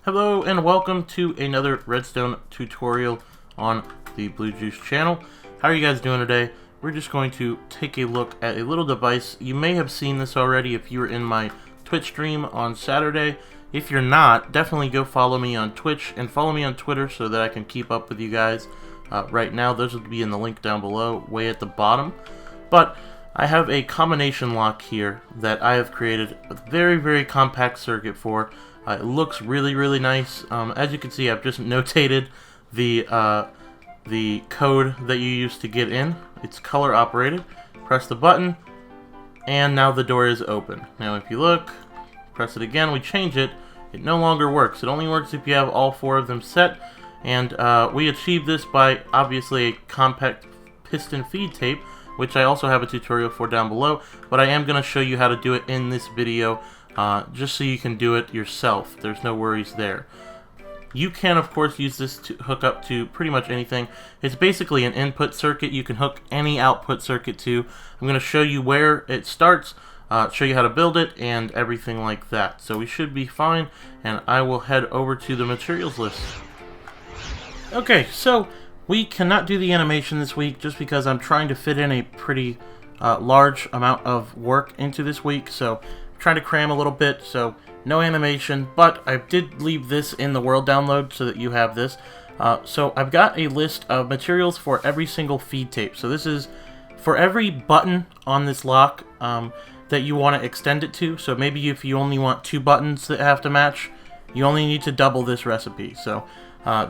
Hello and welcome to another redstone tutorial on the Blue Juice channel. How are you guys doing today? We're just going to take a look at a little device. You may have seen this already if you were in my Twitch stream on Saturday. If you're not, definitely go follow me on Twitch and follow me on Twitter so that I can keep up with you guys. Right now, those will be in the link down below, way at the bottom. But I have a combination lock here that I have created a very compact circuit for. It looks really nice. As you can see, I've just notated the code that you use to get in. It's color operated. Press the button, and now the door is open. Now if you look, press it again, we change it, it no longer works. It only works if you have all four of them set, and we achieve this by obviously a compact piston feed tape, which I also have a tutorial for down below, but I am going to show you how to do it in this video. Just so you can do it yourself. There's no worries there. You can, of course, use this to hook up to pretty much anything. It's basically an input circuit. You can hook any output circuit to. I'm going to show you where it starts, show you how to build it, and everything like that. So we should be fine, and I will head over to the materials list. Okay, so we cannot do the animation this week just because I'm trying to fit in a pretty large amount of work into this week. So trying to cram a little bit, so no animation, but I did leave this in the world download so that you have this. So I've got a list of materials for every single feed tape. So this is for every button on this lock that you want to extend it to. So maybe if you only want 2 buttons that have to match, you only need to double this recipe. So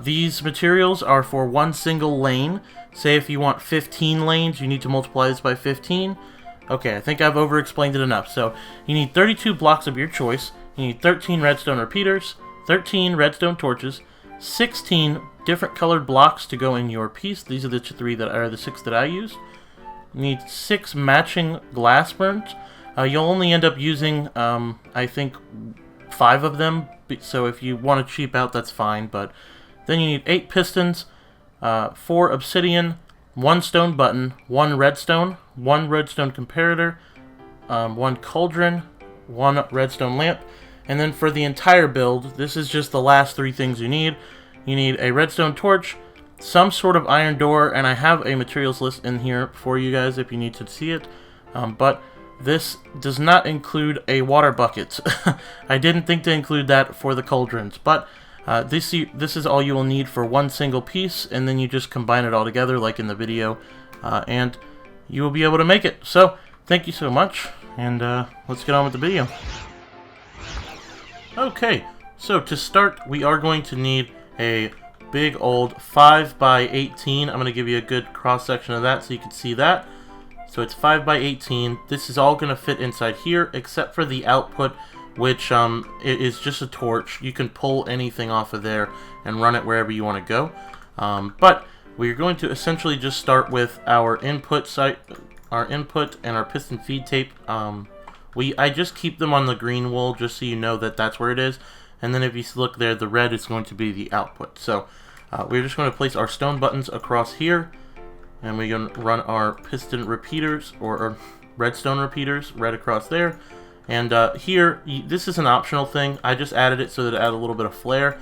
these materials are for one single lane. Say if you want 15 lanes, you need to multiply this by 15. Okay, I think I've over-explained it enough. So you need 32 blocks of your choice, you need 13 redstone repeaters, 13 redstone torches, 16 different colored blocks to go in your piece. These are the 6 that I used. You need 6 matching glass burns. You'll only end up using, I think, 5 of them. So if you want to cheap out, that's fine. But then you need 8 pistons, 4 obsidian, 1 stone button, 1 redstone, 1 redstone comparator, 1 cauldron, 1 redstone lamp, and then for the entire build, this is just the last 3 things you need. You need a redstone torch, some sort of iron door, and I have a materials list in here for you guys if you need to see it, but this does not include a water bucket. I didn't think to include that for the cauldrons, but this is all you will need for one single piece, and then you just combine it all together like in the video, and you will be able to make it. So, thank you so much, and let's get on with the video. Okay, so to start, we are going to need a big old 5x18. I'm going to give you a good cross-section of that so you can see that. So it's 5x18. This is all going to fit inside here, except for the output, which it is just a torch. You can pull anything off of there and run it wherever you want to go. But we're going to essentially just start with our input and our piston feed tape. I just keep them on the green wool just so you know that that's where it is. And then if you look there, the red is going to be the output. So we're just going to place our stone buttons across here, and we're going to run our piston repeaters or redstone repeaters right across there. And here, this is an optional thing. I just added it so that it add a little bit of flair.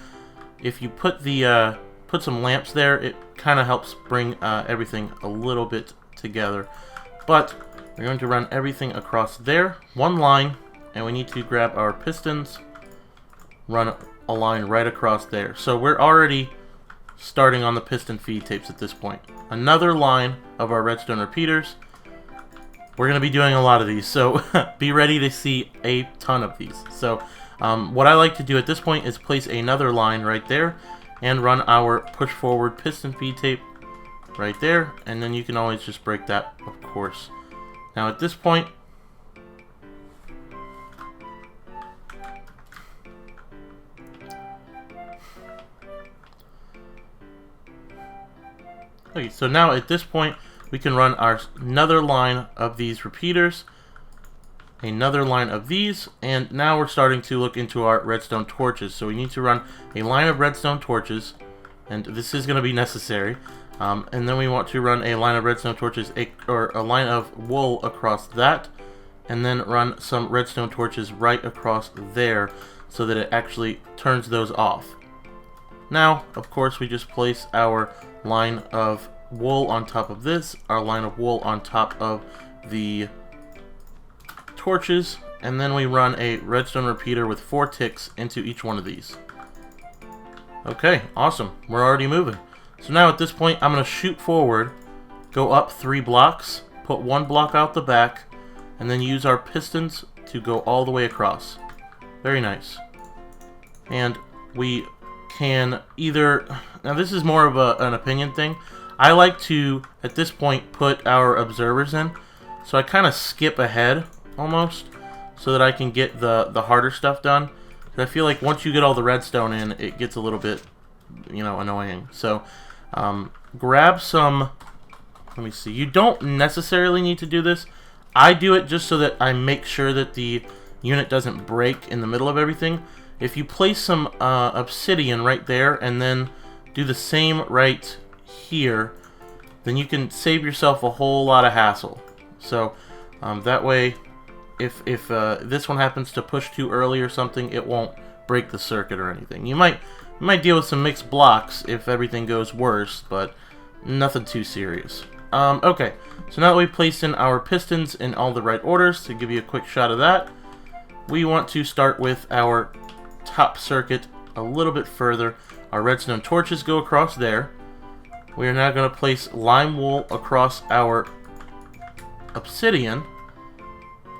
If you put some lamps there, it kind of helps bring everything a little bit together. But we're going to run everything across there, one line, and we need to grab our pistons, run a line right across there. So we're already starting on the piston feed tapes at this point. Another line of our redstone repeaters. We're going to be doing a lot of these, so be ready to see a ton of these. So what I like to do at this point is place another line right there and run our push forward piston feed tape right there, and then you can always just break that, of course. Now at this point, okay, so now at this point we can run another line of these repeaters, another line of these, and now we're starting to look into our redstone torches. So we need to run a line of redstone torches, and this is going to be necessary. And then we want to run a line of redstone torches, or a line of wool across that, and then run some redstone torches right across there so that it actually turns those off. Now, of course, we just place our line of wool on top of this, our line of wool on top of the torches, and then we run a redstone repeater with 4 ticks into each one of these. Okay, awesome. We're already moving. So now at this point, I'm going to shoot forward, go up 3 blocks, put 1 block out the back, and then use our pistons to go all the way across. Very nice. And we can either... Now this is more of an opinion thing. I like to, at this point, put our observers in. So I kind of skip ahead, almost, so that I can get the harder stuff done. I feel like once you get all the redstone in, it gets a little bit, you know, annoying. So, grab some, let me see, you don't necessarily need to do this. I do it just so that I make sure that the unit doesn't break in the middle of everything. If you place some obsidian right there and then do the same right here, then you can save yourself a whole lot of hassle. So, that way, if this one happens to push too early or something, it won't break the circuit or anything. You might deal with some mixed blocks if everything goes worse, but nothing too serious. Okay, so now that we've placed in our pistons in all the right orders, to give you a quick shot of that, we want to start with our top circuit a little bit further. Our redstone torches go across there. We are now going to place lime wool across our obsidian.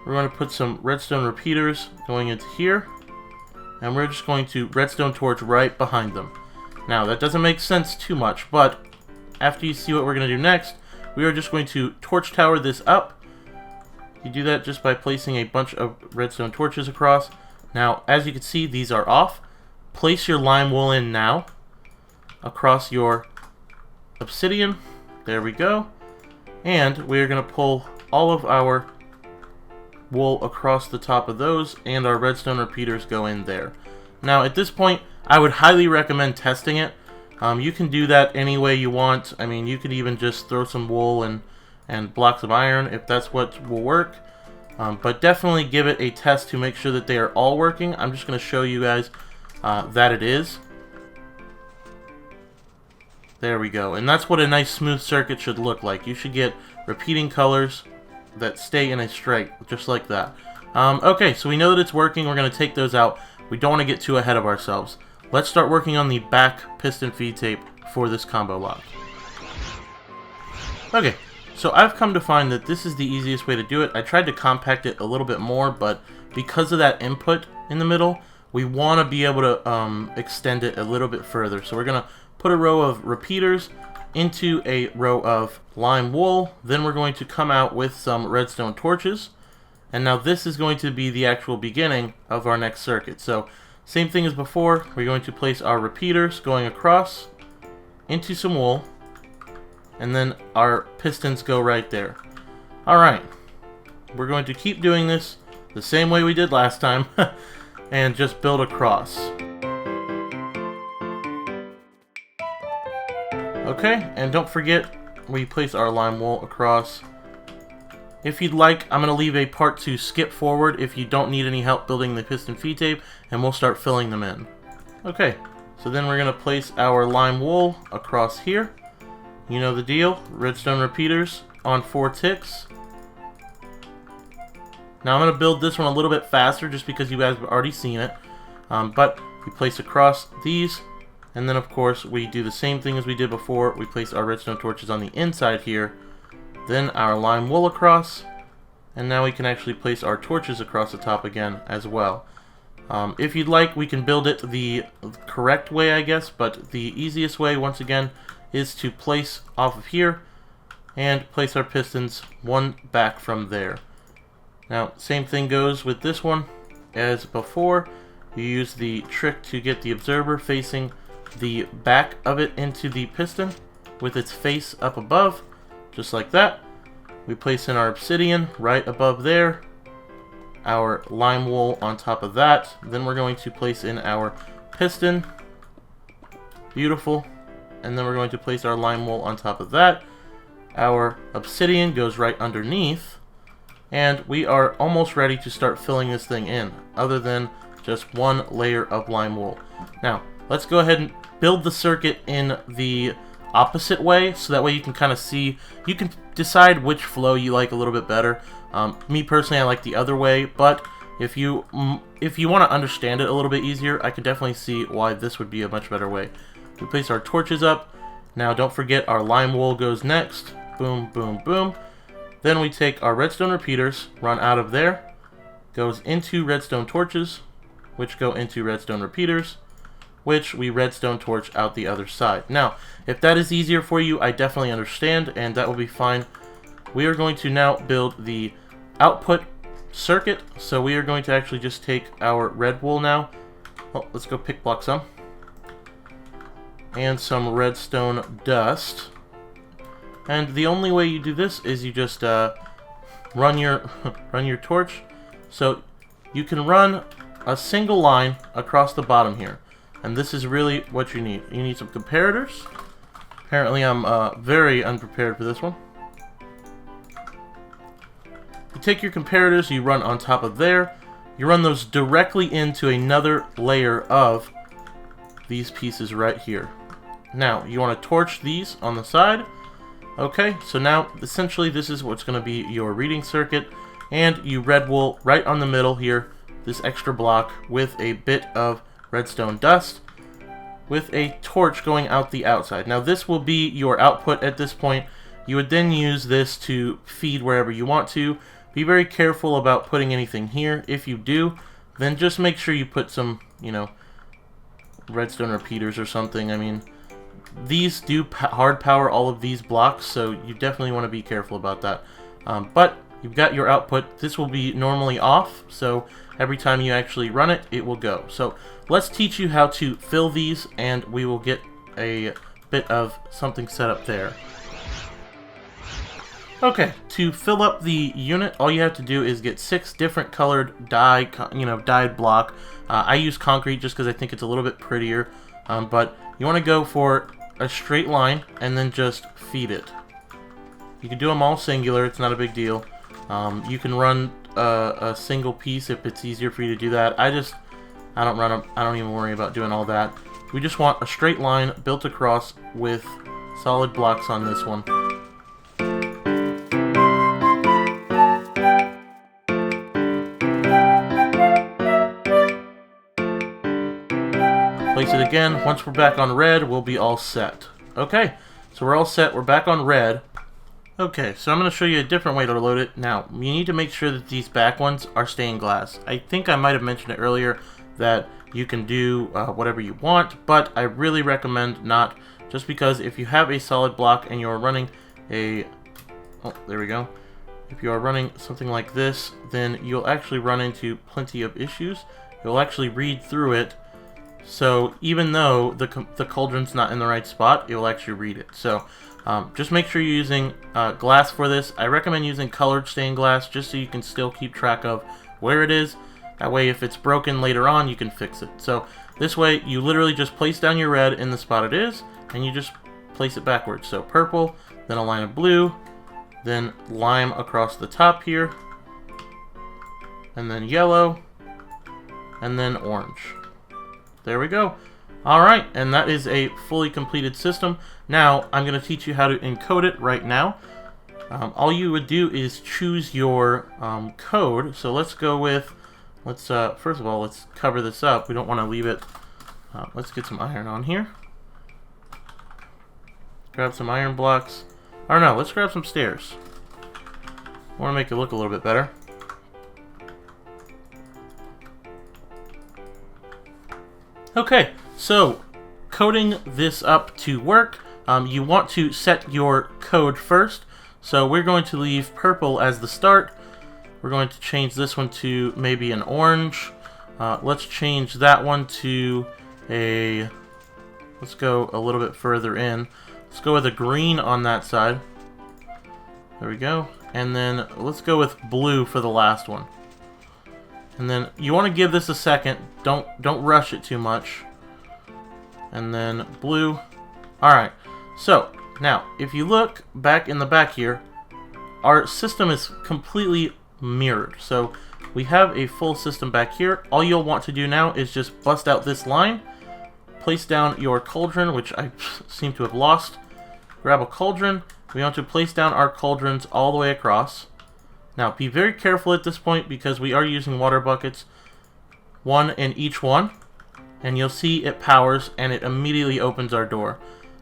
We're going to put some redstone repeaters going into here, and we're just going to redstone torch right behind them. Now, that doesn't make sense too much, but after you see what we're going to do next, we are just going to torch tower this up. You do that just by placing a bunch of redstone torches across. Now, as you can see, these are off. Place your lime wool in now across your obsidian. There we go. And we're going to pull all of our wool across the top of those, and our redstone repeaters go in there. Now, at this point, I would highly recommend testing it. You can do that any way you want. I mean, you could even just throw some wool and blocks of iron if that's what will work. But definitely give it a test to make sure that they are all working. I'm just going to show you guys that it is. There we go. And that's what a nice smooth circuit should look like. You should get repeating colors that stay in a stripe, just like that. Okay, so we know that it's working. We're going to take those out. We don't want to get too ahead of ourselves. Let's start working on the back piston feed tape for this combo lock. Okay, so I've come to find that this is the easiest way to do it. I tried to compact it a little bit more, but because of that input in the middle, we want to be able to extend it a little bit further. So we're going to put a row of repeaters into a row of lime wool. Then we're going to come out with some redstone torches. And now this is going to be the actual beginning of our next circuit. So same thing as before, we're going to place our repeaters going across into some wool, and then our pistons go right there. Alright, we're going to keep doing this the same way we did last time and just build across. Okay, and don't forget, we place our lime wool across. If you'd like, I'm going to leave a part to skip forward if you don't need any help building the piston feed tape, and we'll start filling them in. Okay, so then we're going to place our lime wool across here. You know the deal, redstone repeaters on 4 ticks. Now I'm going to build this one a little bit faster just because you guys have already seen it. But we place across these, and then of course we do the same thing as we did before. We place our redstone torches on the inside here, then our lime wool across, and now we can actually place our torches across the top again as well. If you'd like, we can build it the correct way, I guess, but the easiest way, once again, is to place off of here and place our pistons one back from there. Now, same thing goes with this one as before. You use the trick to get the observer facing the back of it into the piston with its face up above, just like that. We place in our obsidian right above there, our lime wool on top of that. Then we're going to place in our piston. Beautiful. And then we're going to place our lime wool on top of that. Our obsidian goes right underneath. And we are almost ready to start filling this thing in, other than just one layer of lime wool. Now, let's go ahead and build the circuit in the opposite way, so that way you can kind of see, you can decide which flow you like a little bit better. Me personally, I like the other way, but if you want to understand it a little bit easier, I could definitely see why this would be a much better way. We place our torches up. Now don't forget our lime wool goes next. Boom, boom, boom. Then we take our redstone repeaters, run out of there, goes into redstone torches, which go into redstone repeaters, which we redstone torch out the other side. Now, if that is easier for you, I definitely understand, and that will be fine. We are going to now build the output circuit, so we are going to actually just take our red wool now. Oh, let's go pick block some. And some redstone dust. And the only way you do this is you just run your torch. So you can run a single line across the bottom here. And this is really what you need. You need some comparators. Apparently I'm very unprepared for this one. You take your comparators, you run on top of there. You run those directly into another layer of these pieces right here. Now, you want to torch these on the side. Okay, so now, essentially, this is what's going to be your reading circuit. And you red wool right on the middle here, this extra block, with a bit of redstone dust, with a torch going out the outside. Now, this will be your output at this point. You would then use this to feed wherever you want to. Be very careful about putting anything here. If you do, then just make sure you put some, redstone repeaters or something. I mean, these do hard power all of these blocks, so you definitely want to be careful about that. But you've got your output. This will be normally off, so every time you actually run it, it will go. So let's teach you how to fill these, and we will get a bit of something set up there. Okay, to fill up the unit, all you have to do is get 6 different colored dyed block. I use concrete just because I think it's a little bit prettier, but you want to go for a straight line and then just feed it. You can do them all singular, it's not a big deal. You can run a single piece if it's easier for you to do that. I don't run them, I don't even worry about doing all that. We just want a straight line built across with solid blocks on this one. Place it again. Once we're back on red, we'll be all set. Okay, so we're all set. We're back on red. Okay, so I'm going to show you a different way to load it. Now, you need to make sure that these back ones are stained glass. I think I might have mentioned it earlier that you can do whatever you want, but I really recommend not, just because if you have a solid block and you're running a... Oh, there we go. If you are running something like this, then you'll actually run into plenty of issues. You'll actually read through it. So even though the cauldron's not in the right spot, it will actually read it. So just make sure you're using glass for this. I recommend using colored stained glass just so you can still keep track of where it is. That way if it's broken later on, you can fix it. So this way you literally just place down your red in the spot it is, and you just place it backwards. So purple, then a line of blue, then lime across the top here, and then yellow, and then orange. There we go. Alright, and that is a fully completed system. Now, I'm going to teach you how to encode it right now. All you would do is choose your code. So let's go with, first of all, let's cover this up. We don't want to leave it. Let's get some iron on here. Grab some iron blocks. Or no, let's grab some stairs. I want to make it look a little bit better. Okay, so coding this up to work, you want to set your code first. So we're going to leave purple as the start. We're going to change this one to maybe an orange. Let's change that one to a... Let's go a little bit further in. Let's go with a green on that side. There we go. And then let's go with blue for the last one. And then you want to give this a second. Don't rush it too much. And then blue. Alright. So, now, if you look back in the back here, our system is completely mirrored. So we have a full system back here. All you'll want to do now is just bust out this line, place down your cauldron, which I seem to have lost. Grab a cauldron. We want to place down our cauldrons all the way across. Now be very careful at this point because we are using water buckets, one in each one, and you'll see it powers and it immediately opens our door.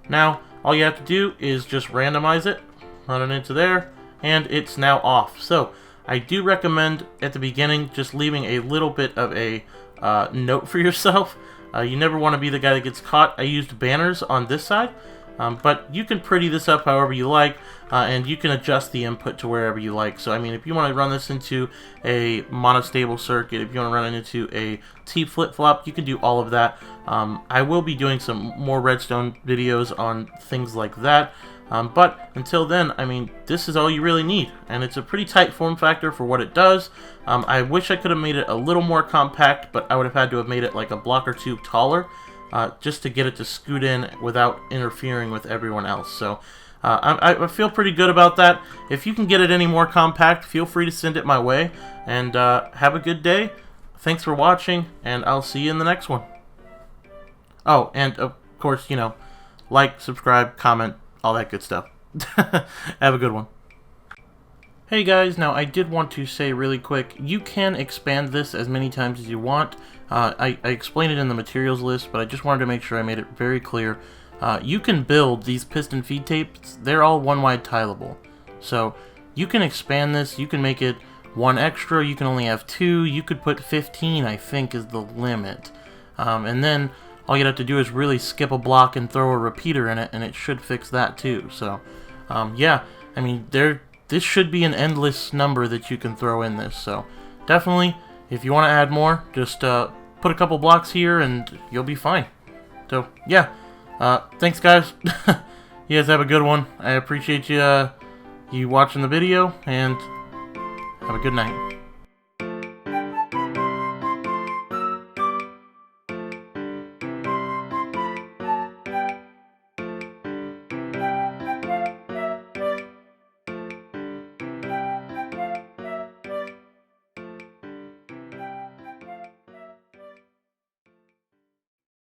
Now all you have to do is just randomize it, run it into there, and it's now off. So I do recommend at the beginning just leaving a little bit of a note for yourself. You never want to be the guy that gets caught. I used banners on this side, but you can pretty this up however you like, and you can adjust the input to wherever you like. So I mean, if you want to run this into a monostable circuit, if you want to run it into a T flip-flop, you can do all of that. I will be doing some more redstone videos on things like that. But until then, I mean, this is all you really need, and it's a pretty tight form factor for what it does. I wish I could have made it a little more compact, but I would have had to have made it like a block or two taller, just to get it to scoot in without interfering with everyone else. So I feel pretty good about that. If you can get it any more compact, feel free to send it my way, and have a good day. Thanks for watching, and I'll see you in the next one. Oh, and of course, you know, like, subscribe, comment, all that good stuff. Have a good one. Hey guys, now I did want to say really quick, you can expand this as many times as you want. I explained it in the materials list, but I just wanted to make sure I made it very clear. You can build these piston feed tapes. They're all one wide tileable. So you can expand this, you can make it one extra, you can only have two, you could put 15, I think is the limit. And then all you'd have to do is really skip a block and throw a repeater in it, and it should fix that too. So, yeah, I mean, this should be an endless number that you can throw in this. So, definitely, if you want to add more, just put a couple blocks here, and you'll be fine. So, yeah, thanks, guys. You guys have a good one. I appreciate you watching the video, and have a good night.